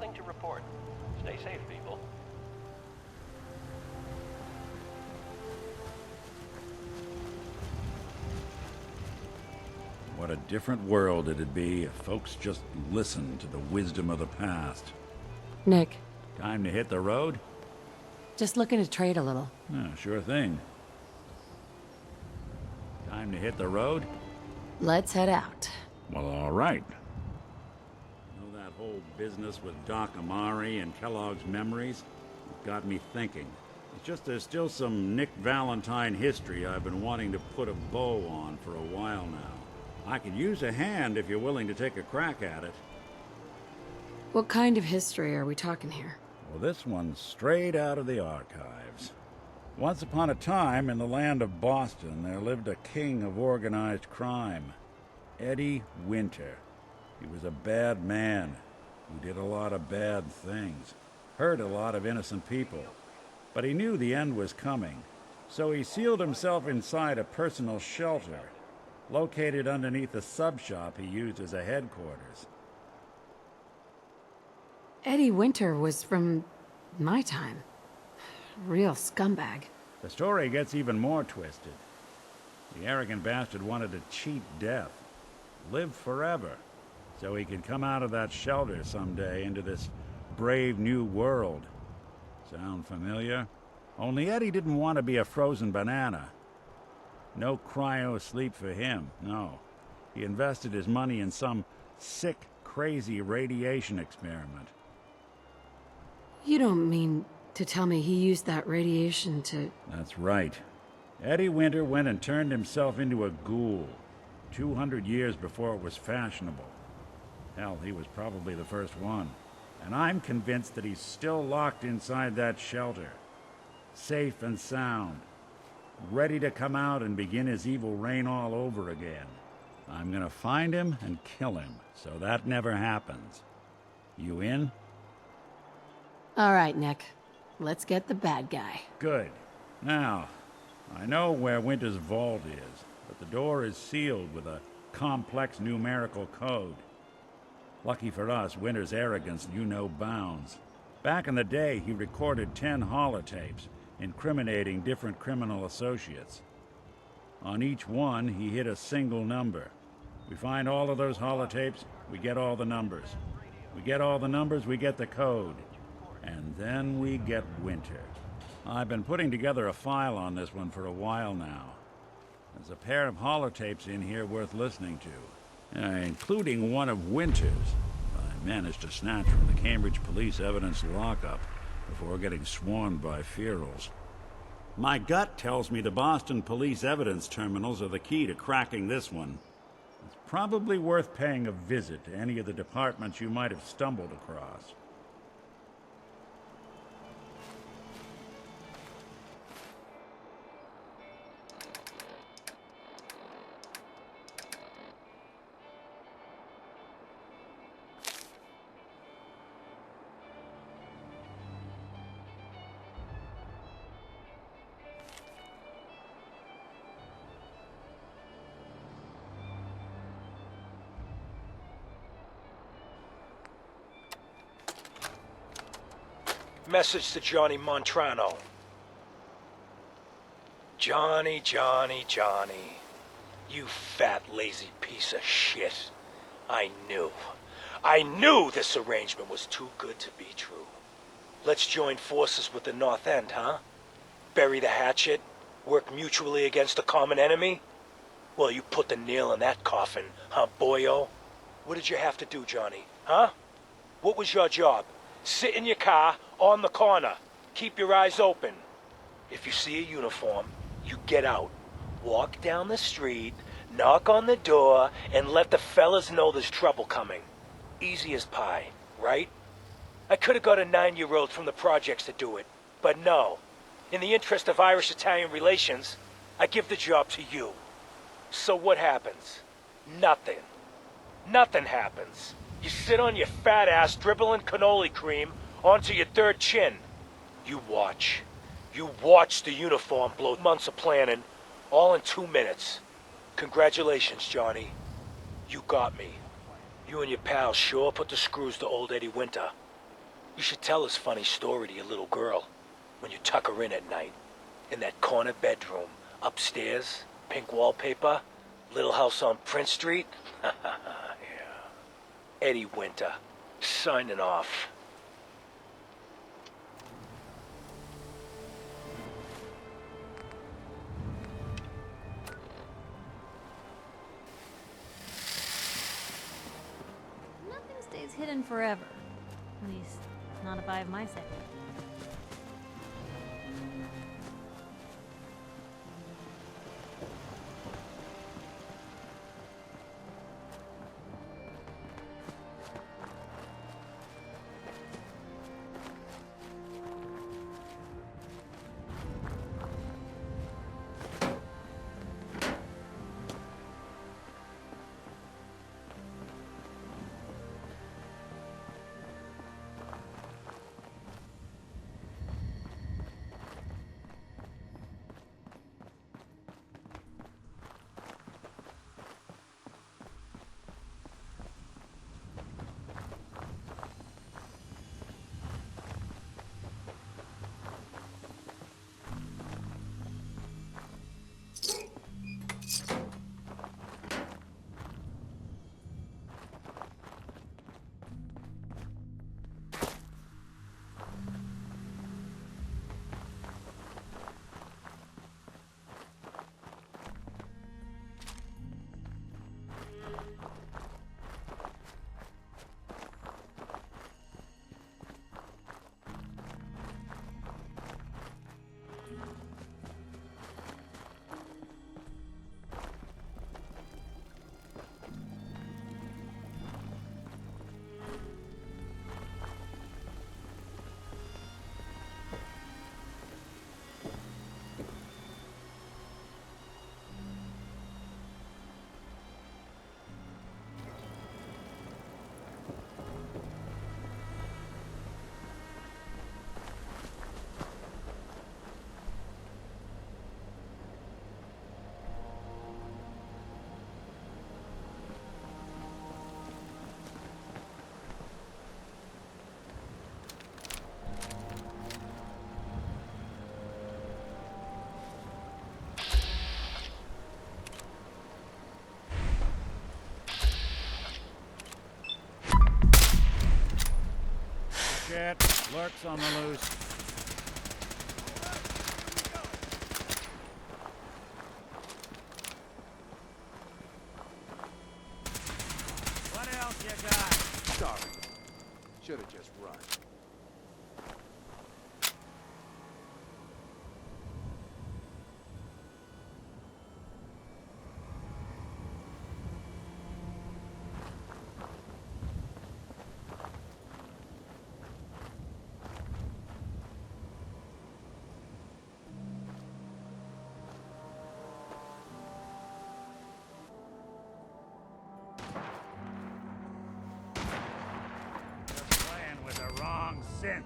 nothing to report. Stay safe, people. What a different world it'd be if folks just listened to the wisdom of the past. Nick, Time to hit the road? just looking to trade a little. Yeah, sure thing. Time to hit the road? Let's head out. Well, all right. You know that whole business with Doc Amari and Kellogg's Memories? It got me thinking. It's just there's still some Nick Valentine history I've been wanting to put a bow on for a while now. I could use a hand if you're willing to take a crack at it. What kind of history are we talking here? Well, this one's straight out of the archives. Once upon a time, in the land of Boston, there lived a king of organized crime, Eddie Winter. He was a bad man who did a lot of bad things, hurt a lot of innocent people. But he knew the end was coming, so he sealed himself inside a personal shelter, located underneath a sub-shop he used as a headquarters. Eddie Winter was from my time. Real scumbag. The story gets even more twisted. The arrogant bastard wanted to cheat death, live forever, so he could come out of that shelter someday into this brave new world. Sound familiar? Only Eddie didn't want to be a frozen banana. No cryo sleep for him, no. He invested his money in some sick, crazy radiation experiment. You don't mean to tell me he used that radiation to... That's right. Eddie Winter went and turned himself into a ghoul, 200 years before it was fashionable. Hell, he was probably the first one. And I'm convinced that he's still locked inside that shelter, safe and sound, ready to come out and begin his evil reign all over again. I'm gonna find him and kill him, so that never happens. You in? All right, Nick. Let's get the bad guy. Good. Now, I know where Winter's vault is, but the door is sealed with a complex numerical code. Lucky for us, Winter's arrogance knew no bounds. Back in the day, he recorded 10 holotapes, incriminating different criminal associates. On each one, he hit a single number. We find all of those holotapes, we get all the numbers. We get all the numbers, we get the code. And then we get Winter. I've been putting together a file on this one for a while now. There's a pair of holotapes in here worth listening to, including one of Winter's. I managed to snatch from the Cambridge Police evidence lockup before getting swarmed by ferals. My gut tells me the Boston Police evidence terminals are the key to cracking this one. It's probably worth paying a visit to any of the departments you might have stumbled across. Message to Johnny Montrano. Johnny, Johnny, Johnny. You fat, lazy piece of shit. I knew this arrangement was too good to be true. Let's join forces with the North End, huh? Bury the hatchet? Work mutually against a common enemy? Well, you put the nail in that coffin, huh, boyo? What did you have to do, Johnny, huh? What was your job? Sit in your car, on the corner. Keep your eyes open. If you see a uniform, you get out. Walk down the street, knock on the door, and let the fellas know there's trouble coming. Easy as pie, right? I could have got a 9-year-old from the projects to do it, but no. In the interest of Irish-Italian relations, I give the job to you. So what happens? Nothing. Nothing happens. You sit on your fat ass dribbling cannoli cream onto your third chin. You watch. You watch the uniform blow months of planning, all in 2 minutes. Congratulations, Johnny. You got me. You and your pals sure put the screws to old Eddie Winter. You should tell this funny story to your little girl when you tuck her in at night. In that corner bedroom, upstairs, pink wallpaper, little house on Prince Street. Yeah. Eddie Winter, signing off. Nothing stays hidden forever. At least, not if I have my say. Shit, lurks on the loose. What else you got? Sorry. Should have just run. Synth.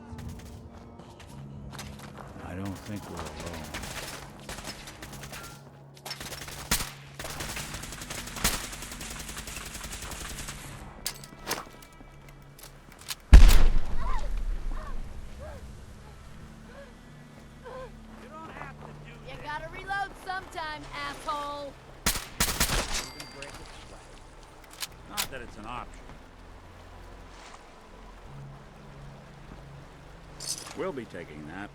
I don't think we're alone. You don't have to do You gotta reload sometime, asshole. Not that it's an option. We'll be taking that.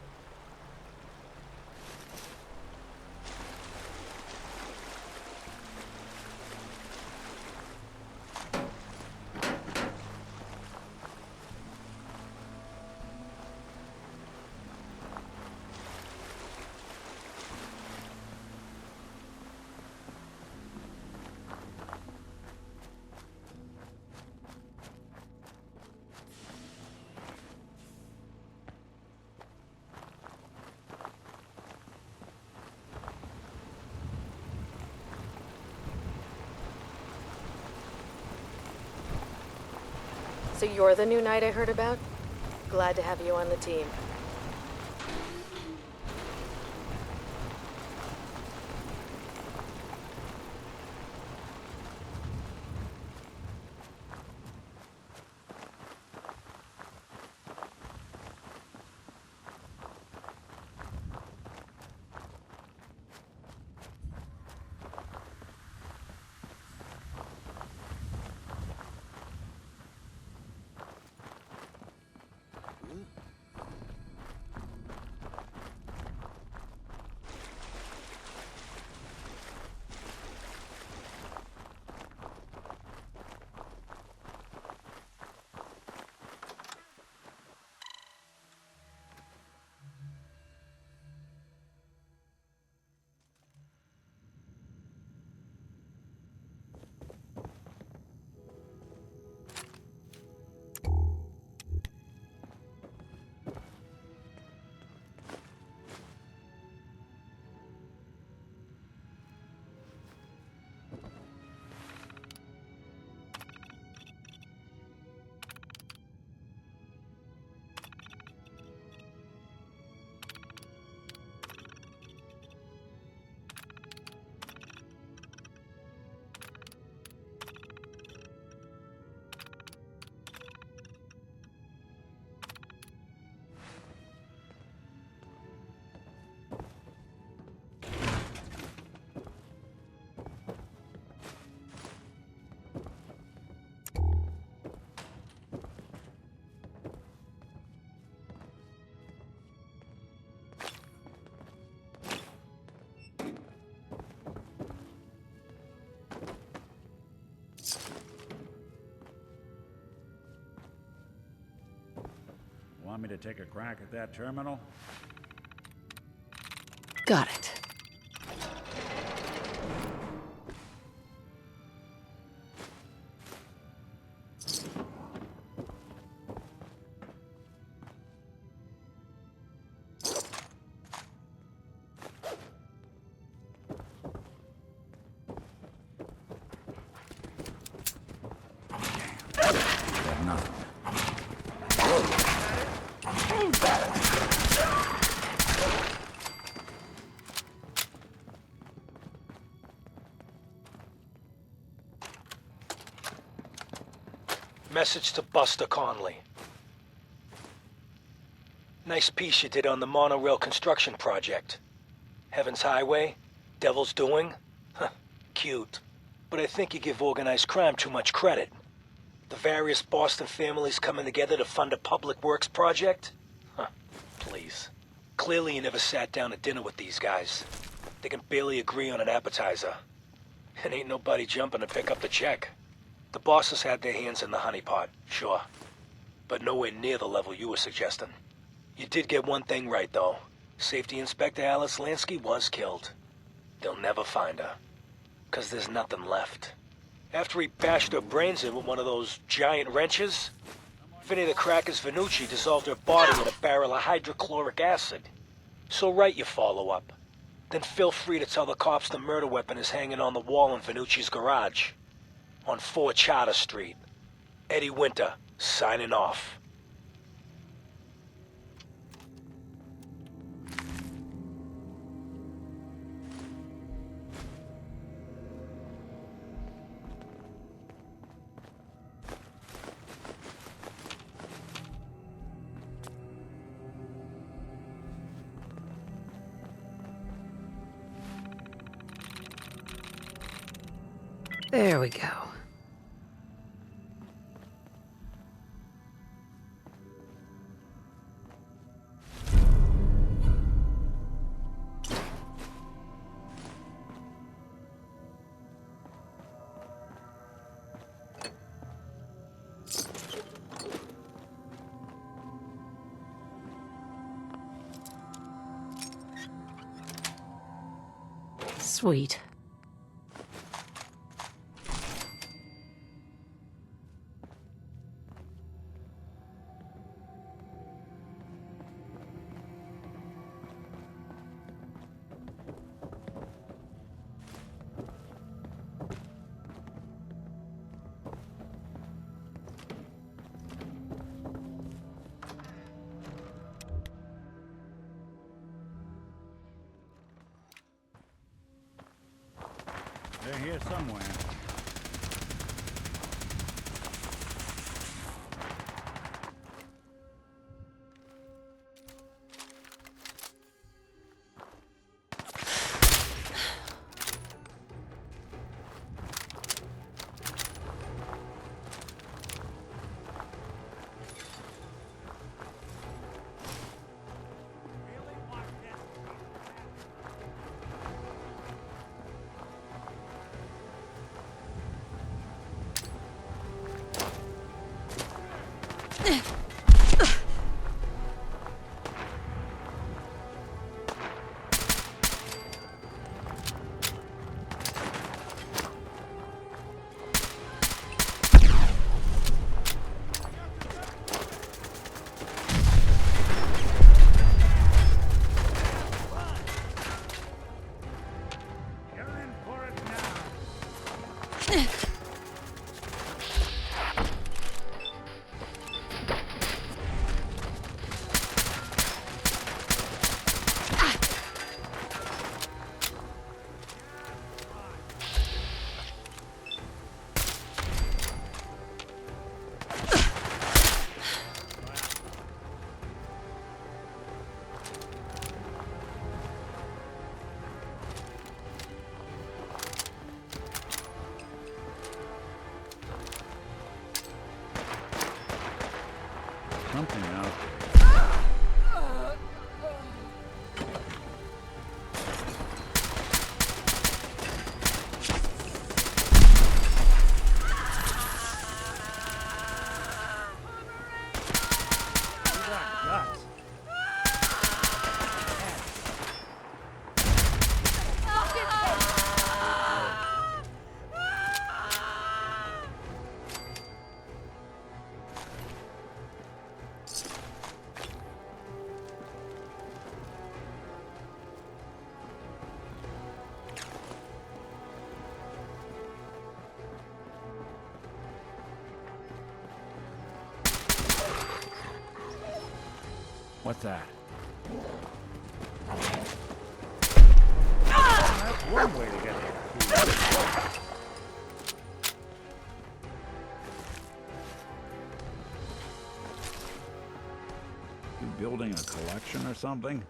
So you're the new knight I heard about? Glad to have you on the team. Want me to take a crack at that terminal? Got it. Got nothing. Message to Buster Conley. Nice piece you did on the monorail construction project. Heaven's Highway? Devil's Doing? Huh, cute. But I think you give organized crime too much credit. The various Boston families coming together to fund a public works project? Huh, please. Clearly you never sat down to dinner with these guys. They can barely agree on an appetizer. And ain't nobody jumping to pick up the check. The bosses had their hands in the honeypot, sure. But nowhere near the level you were suggesting. You did get one thing right, though. Safety Inspector Alice Lansky was killed. They'll never find her. 'Cause there's nothing left. After he bashed her brains in with one of those giant wrenches, Vinny the Cracker's Venucci dissolved her body in a barrel of hydrochloric acid. So write your follow-up. Then feel free to tell the cops the murder weapon is hanging on the wall in Venucci's garage. On 4 Charter Street. Eddie Winter, signing off. There we go. Sweet. They're here somewhere. What's that? That's one way to get it. You building a collection or something?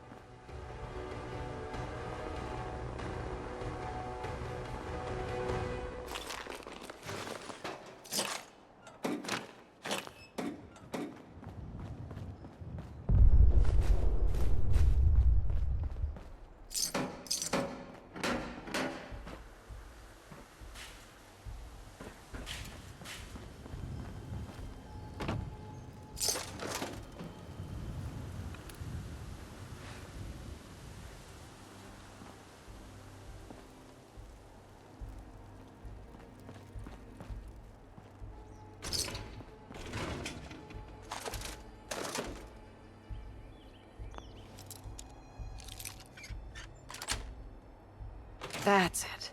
That's it.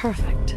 Perfect.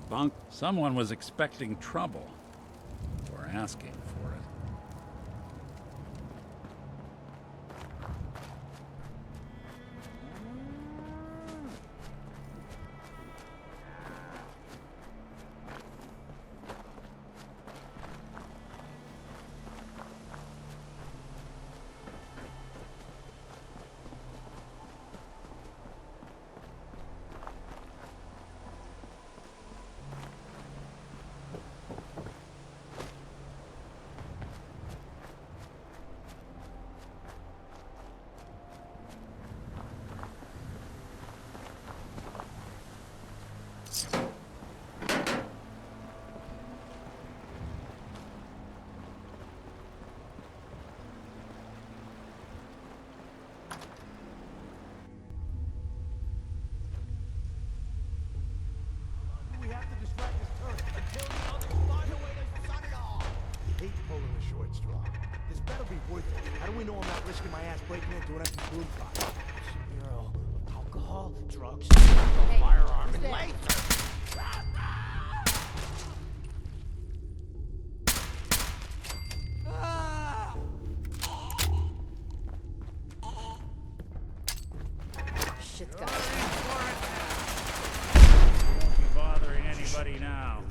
Bunk, someone was expecting trouble. Or asking for it. it's wrong. This better be worth it. How do we know I'm not risking my ass breaking into an empty boom box? Zero. Alcohol, drugs, a firearm, and laser. Shit's got Won't be bothering anybody now.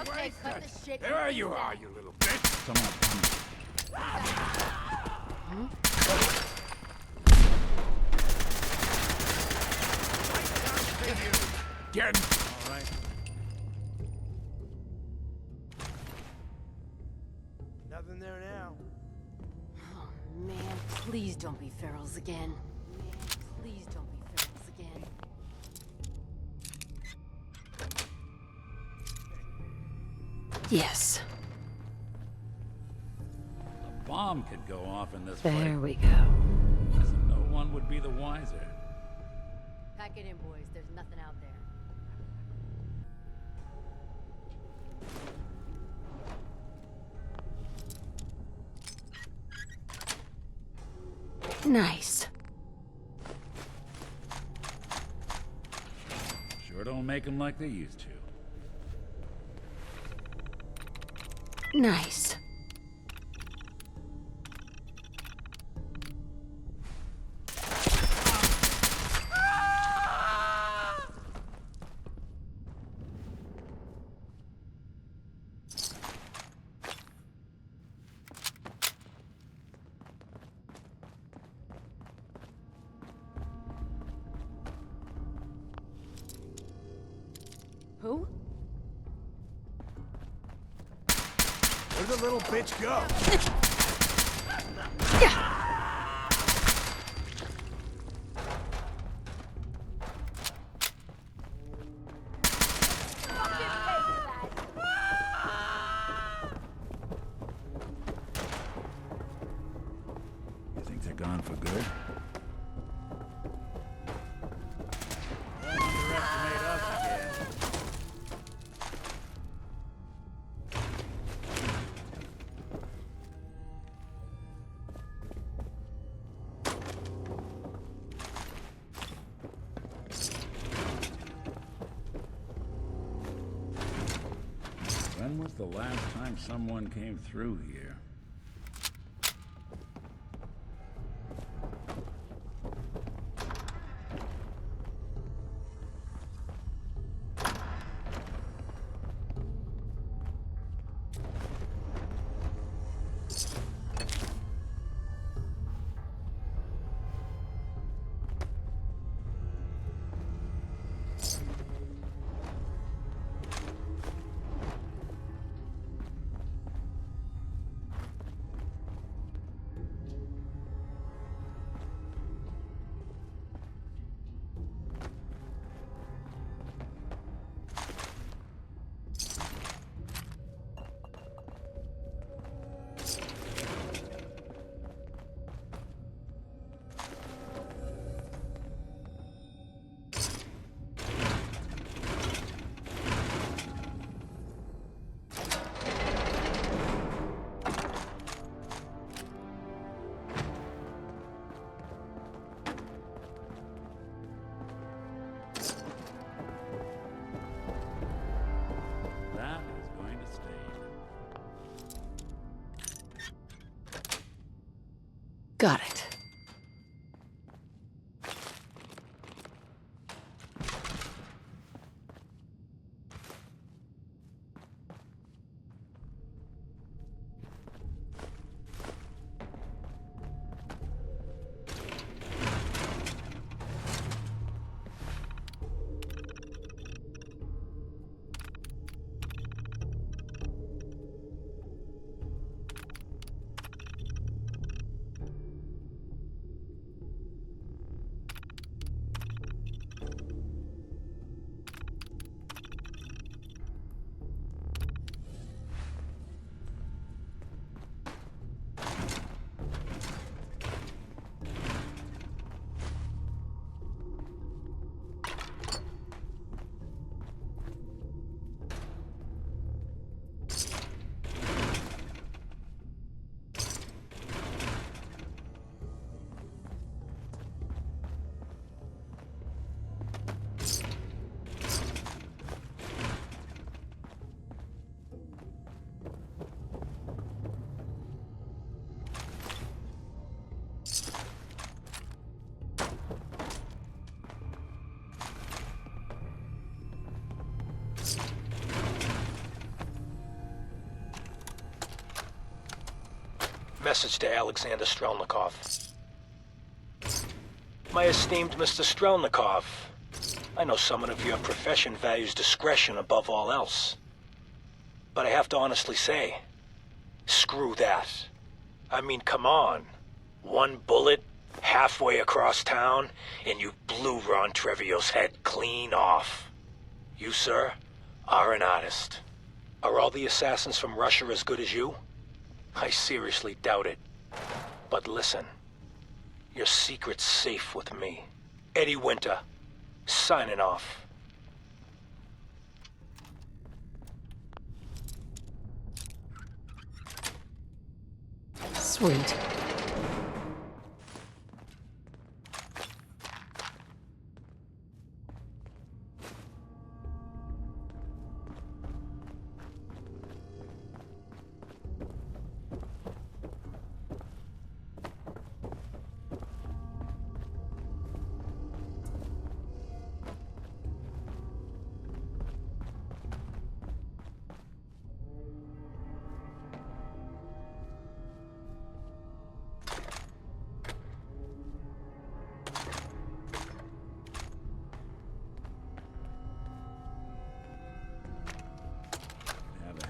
Okay, cut the shit. There you are, you little bitch. Someone Get all right. nothing there now. Oh, man, please don't be ferals again. Man, please don't be ferals again. Yes. A bomb could go off in this There place. we go. No one would be the wiser. Pack it in, boys. There's nothing out there. Nice. Sure don't make them like they used to. Nice. Who? Where'd the little bitch go? You think they're gone for good? Don't underestimate us again. When was the last time someone came through here? That is going to stay. Got it. Message to Alexander Strelnikov. My esteemed Mr. Strelnikov, I know someone of your profession values discretion above all else. But I have to honestly say, screw that. I mean, come on. One bullet, halfway across town, and you blew Ron Treviot's head clean off. You, sir, are an artist. Are all the assassins from Russia as good as you? I seriously doubt it. But listen, your secret's safe with me. Eddie Winter, signing off. Sweet.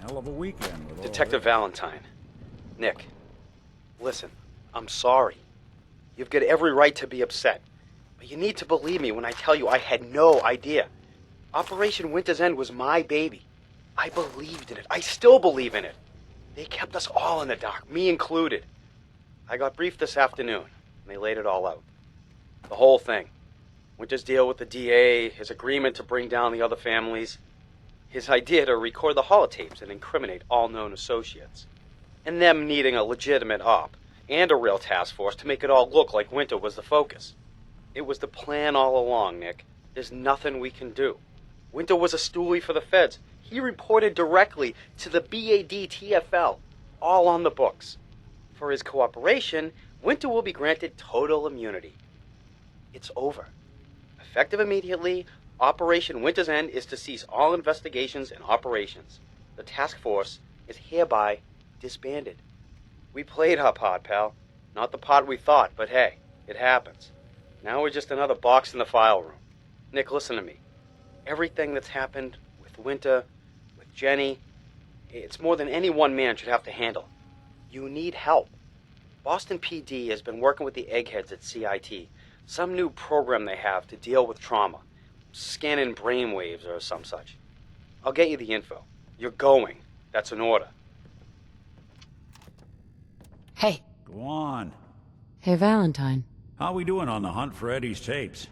Hell of a weekend with all Detective this. Valentine. Nick, listen, I'm sorry. You've got every right to be upset. But you need to believe me when I tell you I had no idea. Operation Winter's End was my baby. I believed in it. I still believe in it. They kept us all in the dark, me included. I got briefed this afternoon, and they laid it all out. The whole thing. Winter's deal with the DA, his agreement to bring down the other families, his idea to record the holotapes and incriminate all known associates, and them needing a legitimate op and a real task force to make it all look like Winter was the focus. It was the plan all along, Nick. There's nothing we can do. Winter was a stoolie for the feds. He reported directly to the BADTFL, all on the books. For his cooperation, Winter will be granted total immunity. It's over. Effective immediately, Operation Winter's End is to cease all investigations and operations. The task force is hereby disbanded. We played our part, pal. Not the part we thought, but hey, it happens. Now we're just another box in the file room. Nick, listen to me. Everything that's happened with Winter, with Jenny, it's more than any one man should have to handle. You need help. Boston PD has been working with the eggheads at CIT, some new program they have to deal with trauma. Scanning brainwaves or some such. I'll get you the info. You're going. That's an order. Hey. Go on. Hey, Valentine. How we doing on the hunt for Eddie's tapes?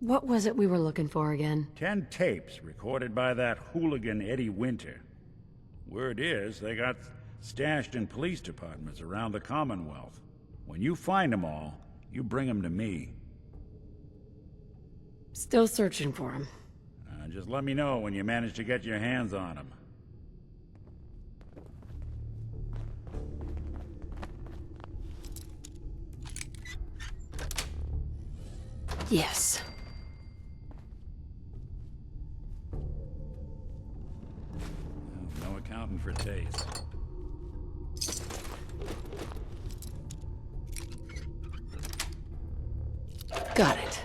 What was it we were looking for again? 10 tapes recorded by that hooligan Eddie Winter. Word is, they got stashed in police departments around the Commonwealth. When you find them all, you bring them to me. Still searching for him. Just let me know when you manage to get your hands on them. Yes. No accounting for taste. Got it.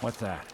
What's that?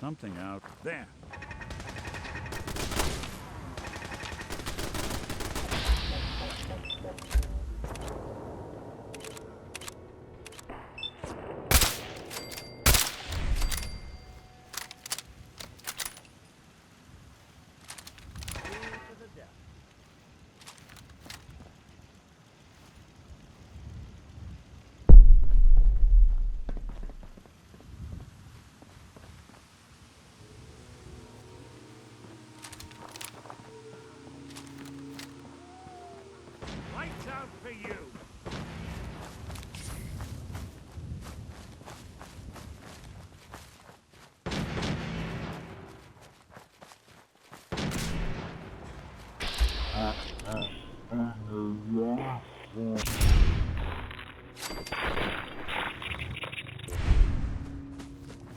Something out there. Lights out for you.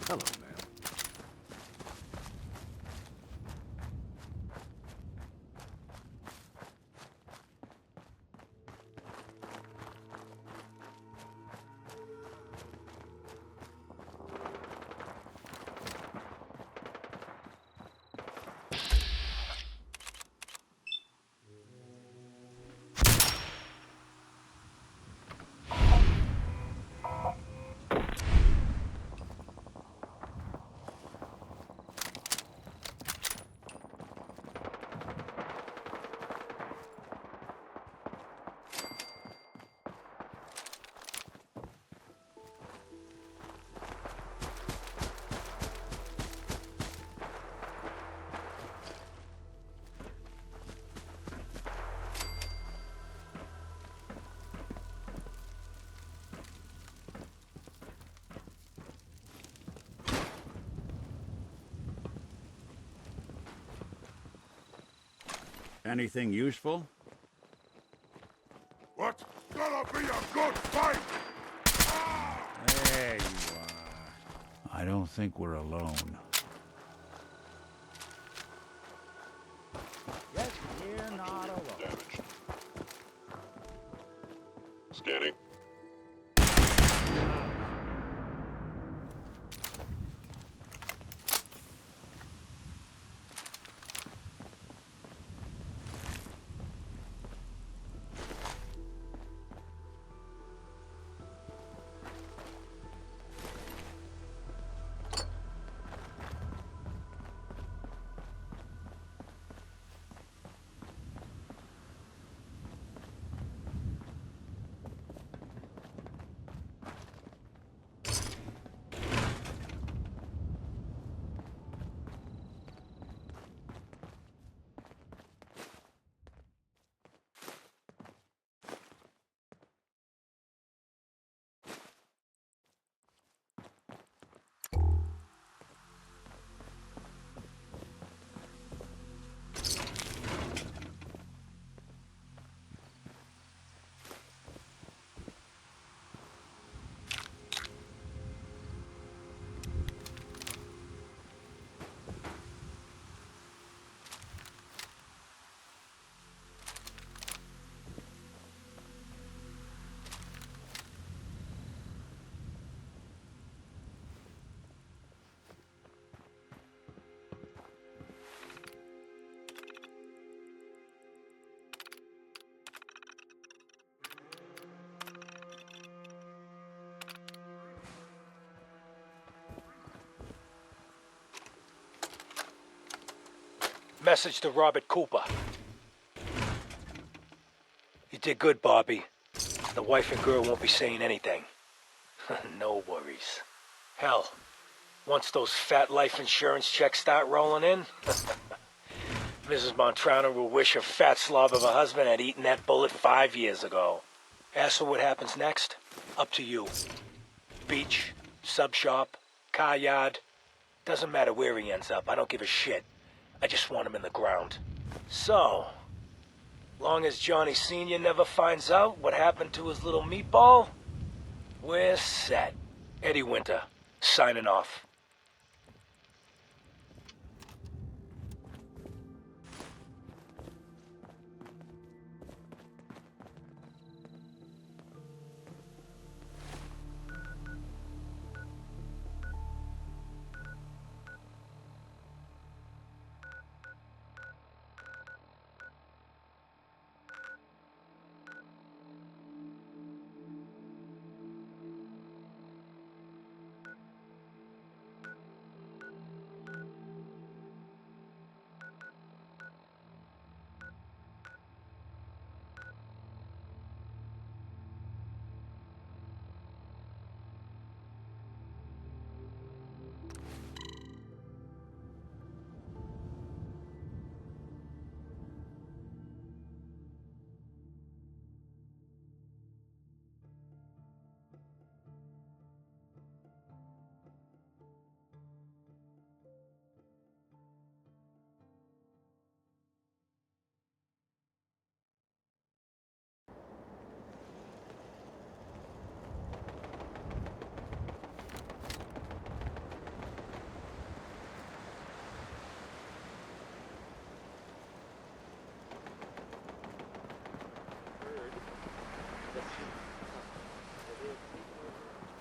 Hello, man. Anything useful? What's gonna be a good fight? There you are. I don't think we're alone. Yes, we're not alone. Damage. Scanning. Message to Robert Cooper. You did good, Bobby. The wife and girl won't be saying anything. No worries. Hell, once those fat life insurance checks start rolling in, Mrs. Montrano will wish her fat slob of a husband had eaten that bullet 5 years ago. As for what happens next, up to you. Beach, sub shop, car yard. Doesn't matter where he ends up, I don't give a shit. I just want him in the ground. So, long as Johnny Sr. never finds out what happened to his little meatball, we're set. Eddie Winter, signing off.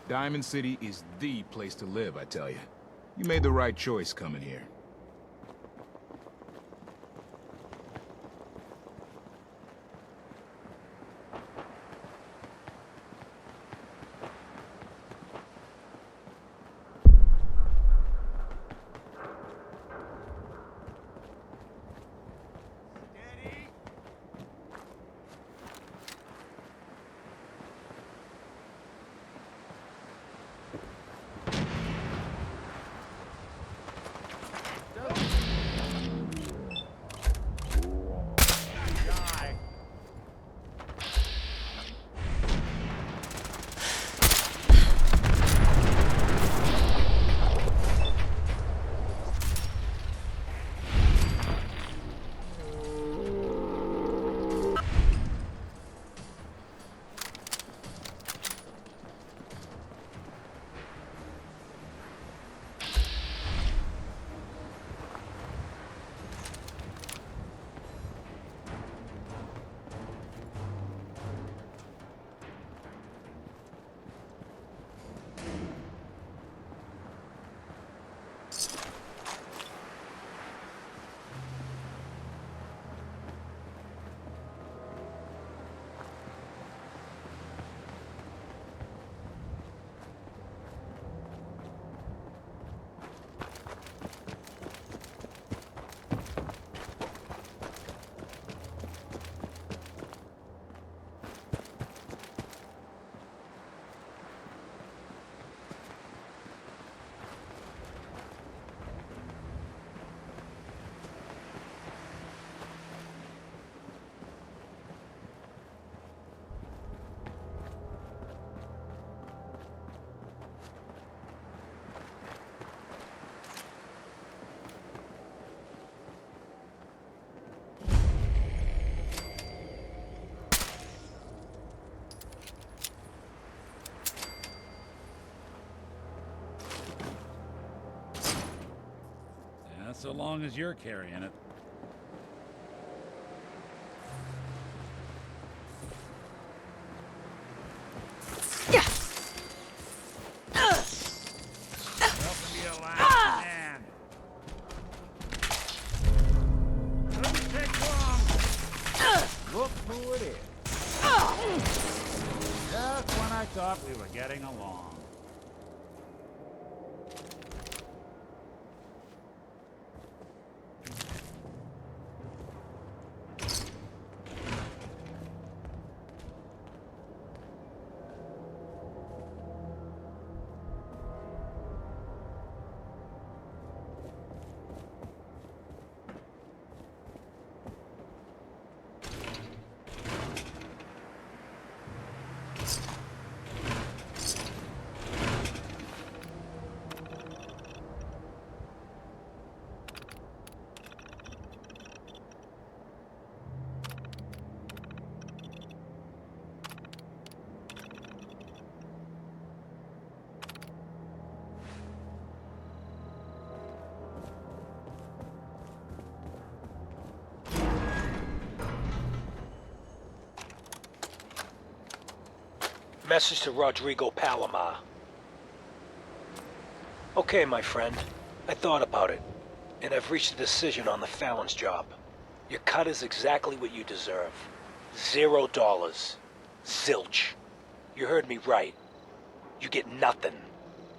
Diamond City is the place to live, I tell you. You made the right choice coming here. so long as you're carrying it. Welcome to your last man. Doesn't take long. Look who it is. Just when I thought we were getting along. Message to Rodrigo Palomar. Okay, my friend. I thought about it, and I've reached a decision on the Fallon's job. Your cut is exactly what you deserve. $0. Zilch. You heard me right. You get nothing.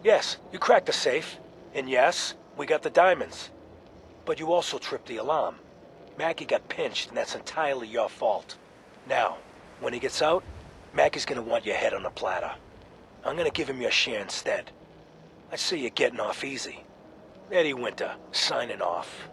Yes, you cracked the safe. And yes, we got the diamonds. But you also tripped the alarm. Mackie got pinched, and that's entirely your fault. Now, when he gets out, Mackie's gonna want your head on a platter. I'm gonna give him your share instead. I see you're getting off easy. Eddie Winter, signing off.